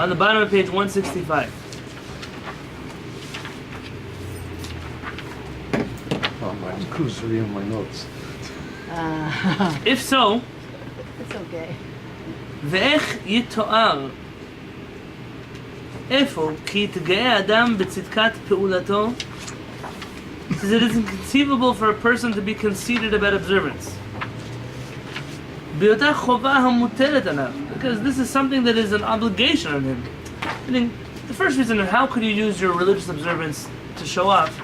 On the bottom of page 165. Oh, my cursory on my notes. If so, It's okay. ואיך יתואר איפה כי יתגאה אדם בצדקת פעולתו, says it is inconceivable for a person to be conceited about observance. בהיותה חובה המוטלת עליו, because this is something that is an obligation on him. Meaning, the first reason is how could you use your religious observance to show off?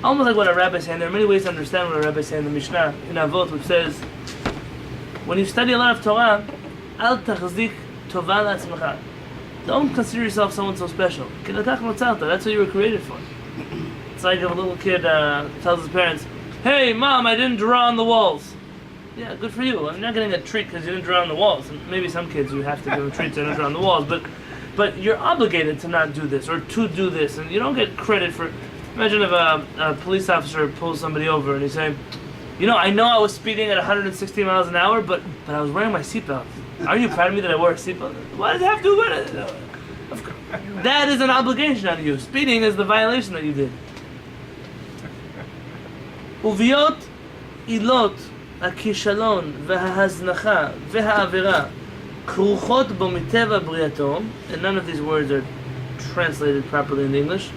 Almost like what a rabbi is saying. There are many ways to understand what a rabbi is saying in the Mishnah in Avot, which says, when you study a lot of Torah, al tachzik tova la'atzmecha. Don't consider yourself someone so special. Kehillat notzarta. That's what you were created for. It's like if a little kid tells his parents, "Hey, Mom, I didn't draw on the walls." Yeah, good for you. I'm not getting a treat because you didn't draw on the walls. And maybe some kids you have to give them treats they didn't draw on the walls, but you're obligated to not do this or to do this, and you don't get credit for. Imagine if a police officer pulls somebody over and he's saying, "You know I was speeding at 160 miles an hour, but I was wearing my seatbelt. Are you proud of me that I wore a seatbelt?" Why does it have to do with it? That is an obligation on you. Speeding is the violation that you did. Uviot ilot הכישלון וההזנחה והעבירה כרוכות בו מטבע בריאתו, and none of these words are translated properly in English,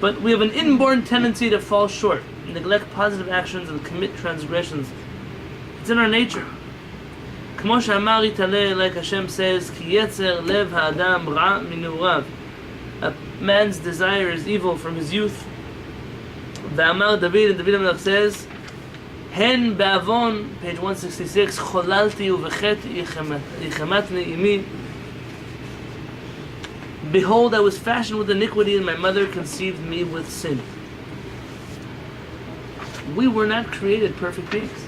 but we have an inborn tendency to fall short, neglect positive actions, and commit transgressions. It's in our nature. כמו שאמר יתעלה, like Hashem says, כי יצר לב האדם רע מנעוריו. A man's desire is evil from his youth. ואמר David, and David HaMelech says, הן בעוון, page 166, חוללתי ובחטא יחמתני אמי. Behold, I was fashioned with iniquity, and my mother conceived me with sin. We were not created perfect beings.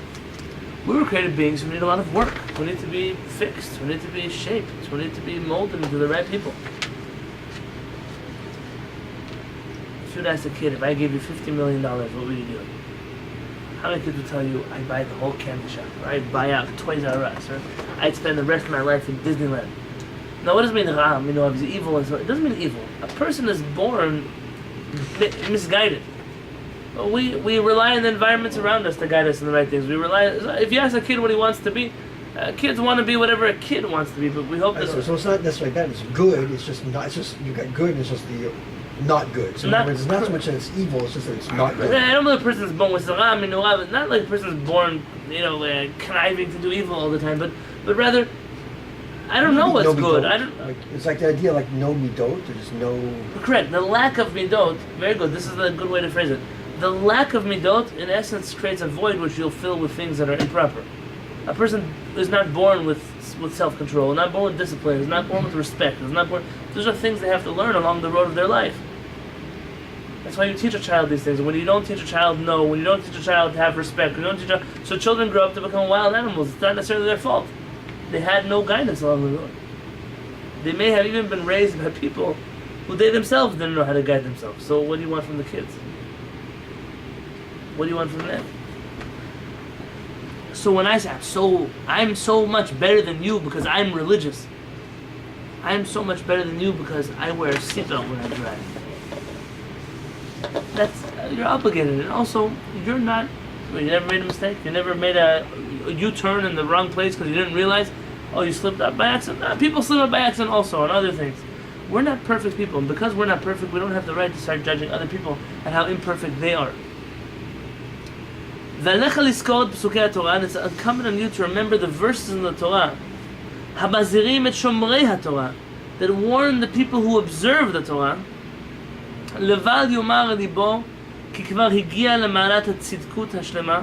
We were created beings who need a lot of work, who need to be fixed, who need to be shaped, who need to be molded into the right people. If you'd ask a kid, if I gave you $50 million, what would you do? How many kids would tell you, I'd buy the whole candy shop, or I'd buy out Toys R Us, or I'd spend the rest of my life in Disneyland? Now, what does it mean, Ram? He's evil and so. It doesn't mean evil. A person is born misguided. We rely on the environments around us to guide us in the right things. We rely. If you ask a kid what he wants to be, kids want to be whatever a kid wants to be. But we hope that. So it's not necessarily bad. It's good. It's just not. It's just you got good. And it's just the not good. So in other words, it's not so much that it's evil. It's just that it's not good. I don't know. The person's born with Ram. It's not like a person's born, conniving to do evil all the time. But rather. I don't know what's good. It's like the idea, like no midot, there's no. Correct. The lack of midot. Very good. This is a good way to phrase it. The lack of midot, in essence, creates a void which you'll fill with things that are improper. A person is not born with self-control, not born with discipline, is not born with respect, is not born. Those are things they have to learn along the road of their life. That's why you teach a child these things. When you don't teach a child no, when you don't teach a child to have respect, when you don't teach so children grow up to become wild animals. It's not necessarily their fault. They had no guidance along the road. They may have even been raised by people who they themselves didn't know how to guide themselves. So what do you want from the kids? What do you want from them? So when I say I'm so much better than you because I'm religious. I'm so much better than you because I wear a seatbelt when I drive. You're obligated, and also you never made a mistake. You never made a U-turn in the wrong place because you didn't realize. Oh, you slipped up by accident. People slip up by accident also on other things. We're not perfect people, and because we're not perfect, we don't have the right to start judging other people and how imperfect they are. ועליך לזכור את פסוקי התורה, and it's incumbent on you to remember the verses in the Torah, המזהירים את שומרי התורה, that warn the people who observe the Torah, לבל יאמר ליבו, כי כבר הגיע למעלת הצדקות השלמה.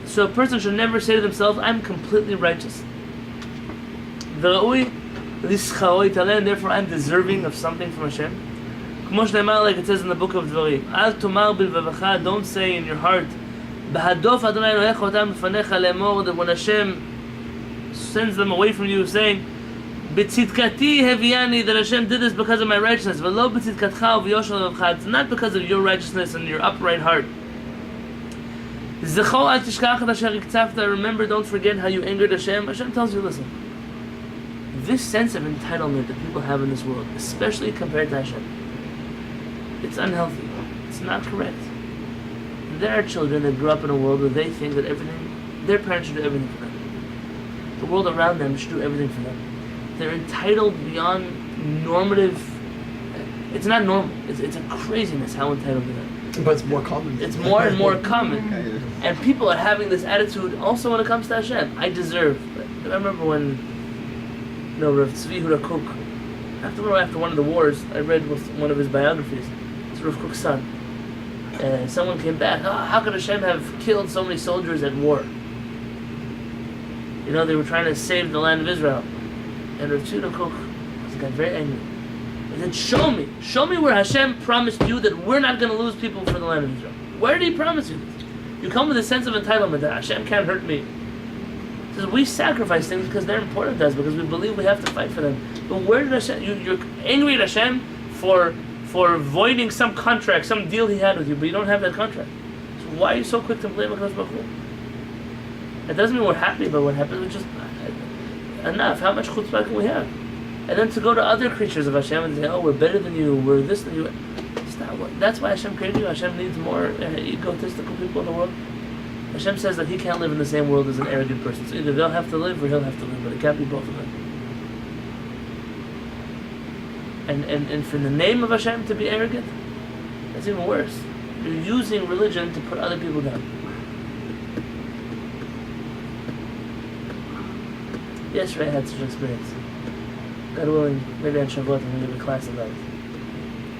So a person should never say to themselves, I'm completely righteous. וראוי לשכרו יתעלה, and therefore I'm deserving of something from Hashem. כמו שנאמר, like it says in the book of דברים, אל תאמר בלבבך, don't say in your heart, בהדוף אדוני אלוהיך אותם לפניך לאמור, that when Hashem sends them away from you, saying, בצדקתי הביאני, that Hashem did this because of my righteousness, ולא בצדקתך וביושר לבבך, it's not because of your righteousness and your upright heart. זכור אל תשכח את אשר הקצבת, remember, don't forget how you angered Hashem. Hashem tells you, listen, This sense of entitlement that people have in this world, especially compared to Hashem, it's unhealthy. It's not correct. There are children that grew up in a world where they think that their parents should do everything for them. The world around them should do everything for them. They're entitled beyond normative. It's not normal. It's a craziness how entitled they are. But it's more common. It's more and more common. And people are having this attitude also when it comes to Hashem. I deserve. I remember when, Rav Tzvi Huda Kook, after one of the wars, I read one of his biographies. It's Rav Kook's son. Someone came back, how could Hashem have killed so many soldiers at war? They were trying to save the land of Israel. And Rav Tzvi Huda Kook got very angry. He said, show me where Hashem promised you that we're not going to lose people for the land of Israel. Where did he promise you this? You come with a sense of entitlement that Hashem can't hurt me. He says, we sacrifice things because they're important to us, because we believe we have to fight for them. But where did Hashem, you're angry at Hashem for voiding some contract, some deal he had with you, but you don't have that contract. So why are you so quick to blame HaKadosh Baruch Hu? It doesn't mean we're happy about what happened, it's just enough. How much chutzpah can we have? And then to go to other creatures of Hashem and say, oh, we're better than you, we're this than you. That's why Hashem created you. Hashem needs more egotistical people in the world. Hashem says that he can't live in the same world as an arrogant person. So either they'll have to live or he'll have to live, but it can't be both of them. And for the name of Hashem to be arrogant, that's even worse. You're using religion to put other people down. Yesterday I had such an experience. God willing, maybe on Shavuot I'm going to give a class about it.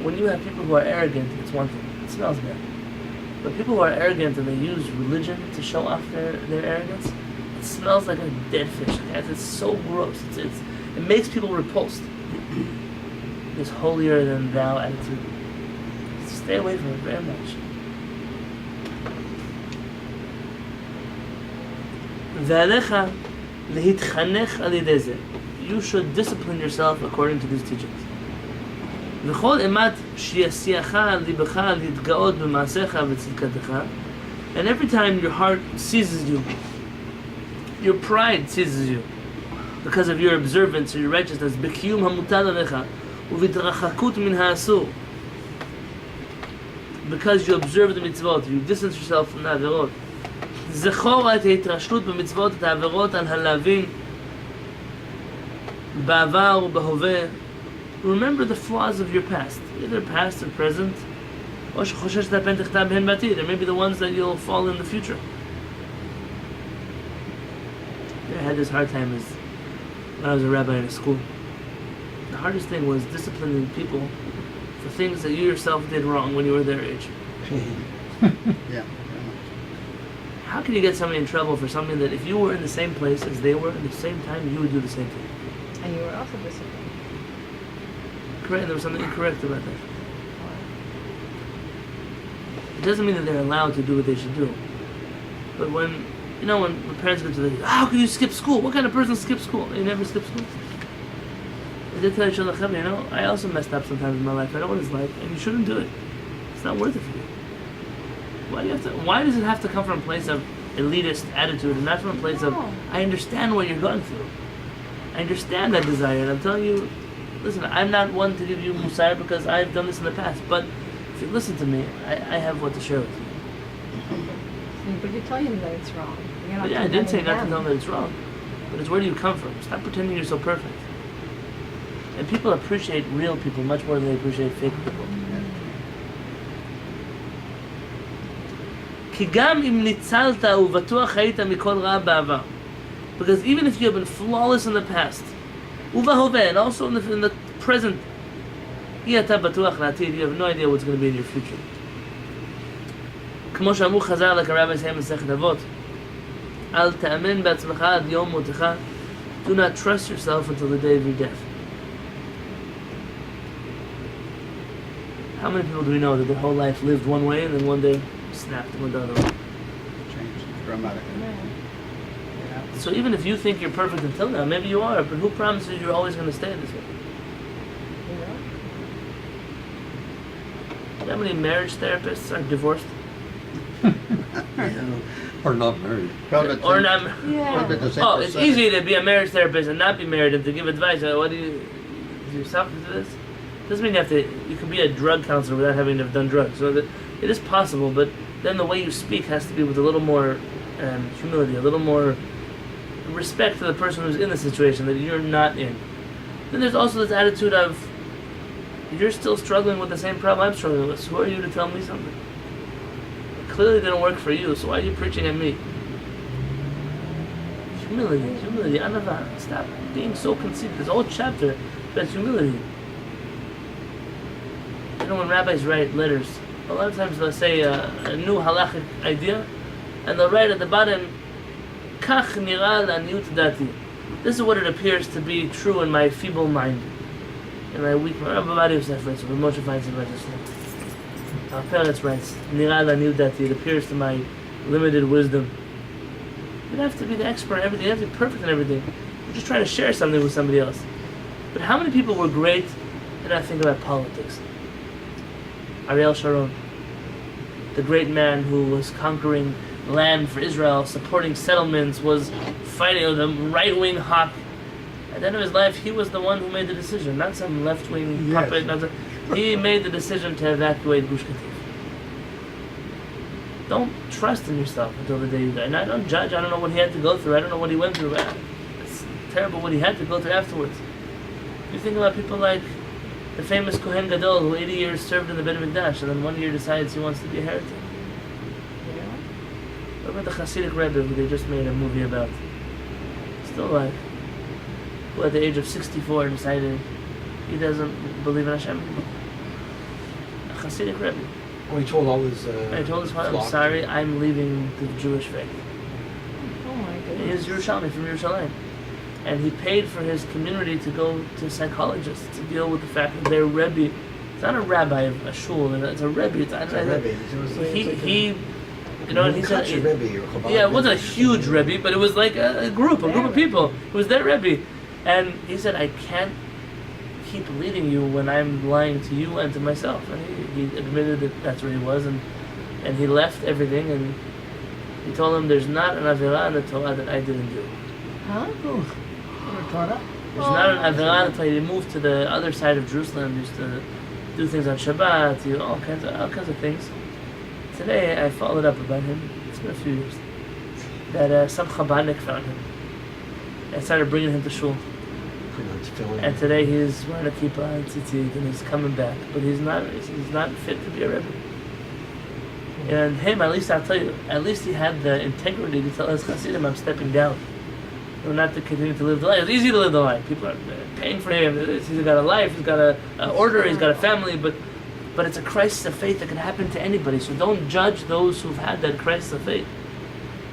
When you have people who are arrogant, it's one thing. It smells bad. But people who are arrogant and they use religion to show off their arrogance, it smells like a dead fish. It's so gross. It makes people repulsed. This holier than thou attitude. Stay away from it very much. Ve'alecha lehitchanech al yedei zeh. You should discipline yourself according to these teachings. וכל אימת שישיאך על ליבך להתגאות במעשיך וצדקתך, and every time your heart seizes you, your pride seizes you, because of your observance or your righteousness, בקיום המוטל עליך ובהתרחקות מן האסור, because you observe the mitzvot, you distance yourself from the עבירות. זכור את ההתרשלות במצוות, את העבירות על הלהבין בעבר ובהווה. Remember the flaws of your past, either past or present, or maybe the ones that you'll fall in the future. I had this hard time when I was a rabbi in a school. The hardest thing was disciplining people for things that you yourself did wrong when you were their age. Yeah. How can you get somebody in trouble for something that if you were in the same place as they were at the same time, you would do the same thing? And you were also disciplined. Correct, there was something incorrect about that. It doesn't mean that they're allowed to do what they should do. But when parents go to the, how can you skip school? What kind of person skips school? You never skip school. I did tell each other, I also messed up sometimes in my life. I know what it's like, and you shouldn't do it. It's not worth it for you. Why does it have to come from a place of elitist attitude and not from a place of, I understand what you're going through. I understand that desire, and I'm telling you, listen, I'm not one to give you musar because I've done this in the past, but if you listen to me, I have what to share with you. But you tell him that it's wrong. But yeah, I didn't say not to tell him that it's wrong, but it's where do you come from? Stop pretending you're so perfect. And people appreciate real people much more than they appreciate fake people. Because even if you have been flawless in the past, and also in the present, you have no idea what's going to be in your future. כמו שאמרו חז"ל, like a rabbi saying in Masechet Avot, אל תאמן בעצמך עד יום מותך. Do not trust yourself until the day of your death. How many people do we know that their whole life lived one way and then one day snapped and went the other way? Changed dramatically. So even if you think you're perfect until now, maybe you are, but who promises you're always going to stay this way? You know how many marriage therapists are divorced? Or not married. Probably the or same- not. Yeah. probably the same Oh, it's percentage. easy to be a marriage therapist and not be married and to give advice. What do you yourself into this? Doesn't mean you have to. You can be a drug counselor without having to have done drugs. So that it is possible, but then the way you speak has to be with a little more humility, a little more respect to the person who's in the situation that you're not in. Then there's also this attitude of you're still struggling with the same problem I'm struggling with. So who are you to tell me something? It clearly didn't work for you, so why are you preaching at me? Humility, anava. Stop being so conceited. This whole chapter about humility. You know, when rabbis write letters, a lot of times they'll say a new halachic idea, and they'll write at the bottom, Kach nira la'aniyut dati. This is what it appears to be true in my feeble mind, in my weak mind. Rabbi Yosef writes, Rabbi Moshe Feinstein writes this. Peretz writes, Nira la'aniyut dati. It appears to my limited wisdom. You don't have to be the expert in everything. You don't have to be perfect in everything. You're just trying to share something with somebody else. But how many people were great and not think about politics? Ariel Sharon, the great man who was conquering land for Israel, supporting settlements, was fighting with a right-wing hawk. At the end of his life, he was the one who made the decision, not some left-wing Yes. puppet. He made the decision to evacuate Gush Katif. Don't trust in yourself until the day you die. And I don't judge. I don't know what he had to go through. I don't know what he went through. It's terrible what he had to go through afterwards. You think about people like the famous Kohen Gadol, who 80 years served in the Beit HaMikdash, and then one year decides he wants to be a heretic. What about the Hasidic Rebbe, who they just made a movie about? Still alive. Who at the age of 64 decided he doesn't believe in Hashem anymore. A Hasidic Rebbe. When he told all his And he told his wife, I'm flock. sorry, I'm leaving the Jewish faith. Oh my He goodness. is Yerushalmi, from Yerushalayim. And he paid for his community to go to psychologists to deal with the fact that their Rebbe, it's not a rabbi of a shul, it's a Rebbe. It's It's a Rebbe. It was like- He, it's like he, you know, and he said, Kutcher Rebbe or Chabad yeah, it wasn't a Rebbe. huge Rebbe, but it was like a group of people. It was their Rebbe. And he said, I can't keep leading you when I'm lying to you and to myself. And he admitted that that's where he was, and he left everything, and he told him, there's not an Avirah in the Torah that I didn't do. Huh? There's not an Avirah in the Torah. He moved to the other side of Jerusalem, used to do things on Shabbat, all kinds of things. Today I followed up about him. It's been a few years. That some Chabadnik found him and started bringing him to shul. And today he's wearing a kippah and tzitzit, and he's coming back, but he's not fit to be a rebbe. And him, at least I'll tell you, at least he had the integrity to tell his chassidim, I'm stepping down. No, not to continue to live the life. It's easy to live the life. People are paying for him. He's got a life, he's got a order, he's got a family, but it's a crisis of faith that can happen to anybody. So don't judge those who've had that crisis of faith.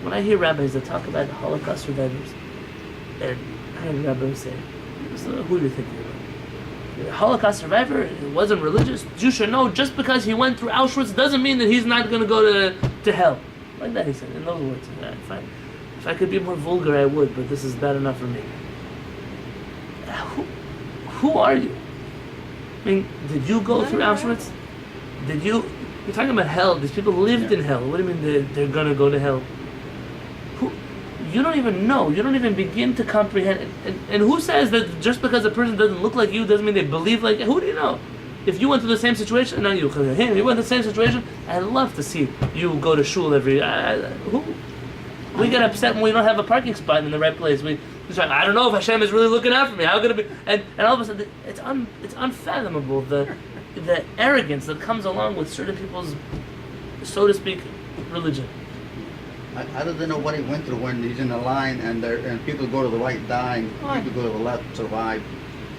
When I hear rabbis that talk about Holocaust survivors, and I heard rabbis say, so who do you think you're about? A Holocaust survivor, he wasn't religious. You should know, just because he went through Auschwitz doesn't mean that he's not going to go to hell. Like that, he said, in those words. If I could be more vulgar, I would, but this is bad enough for me. Who are you? I mean, did you go through Auschwitz? You're talking about hell. These people lived in hell. What do you mean they're going to go to hell? You don't even know. You don't even begin to comprehend. And who says that just because a person doesn't look like you doesn't mean they believe like you? Who do you know? If you went through the same situation, not you, him, you went through the same situation, I'd love to see you go to shul every... We get upset when we don't have a parking spot in the right place. We just like, I don't know if Hashem is really looking out for me. How could it be? And all of a sudden, it's unfathomable, the arrogance that comes along with certain people's, so to speak, religion. I don't know what he went through when he's in the line and people go to the right dying, people go to the left survive.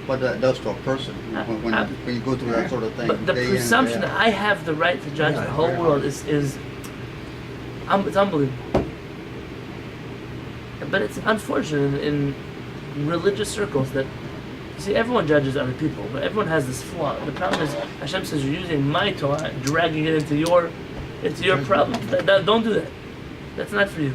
What that does to a person when you go through that sort of thing. But the presumption that I have the right to judge the whole world is it's unbelievable. But it's unfortunate in religious circles that, you see, everyone judges other people, but everyone has this flaw. The problem is Hashem says you're using my Torah, dragging it into your problem. Don't do that. That's not for you.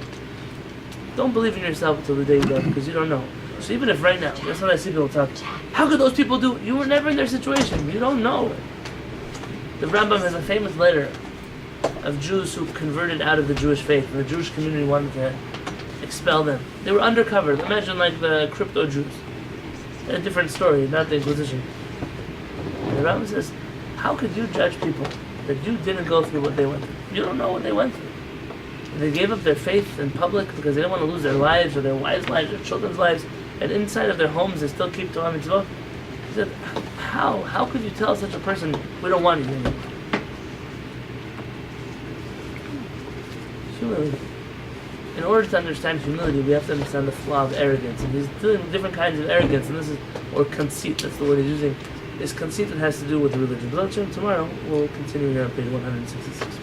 Don't believe in yourself until the day you die, because you don't know. So even if right now, that's what I see people talk, how could those people do it? You were never in their situation. You don't know. The Rambam has a famous letter of Jews who converted out of the Jewish faith, and the Jewish community wanted to expel them. They were undercover. Imagine like the crypto Jews. A different story, not the Inquisition. And the Rambam says, how could you judge people that you didn't go through what they went through? You don't know what they went through. And they gave up their faith in public because they didn't want to lose their lives or their wives' lives or children's lives. And inside of their homes, they still keep Torah mitzvot. He said, how could you tell such a person, we don't want you anymore? Humility. In order to understand humility, we have to understand the flaw of arrogance. And he's dealing with different kinds of arrogance, and this is, or conceit, that's the word he's using. This conceit that has to do with religion. But tomorrow, we'll continue here on page 166.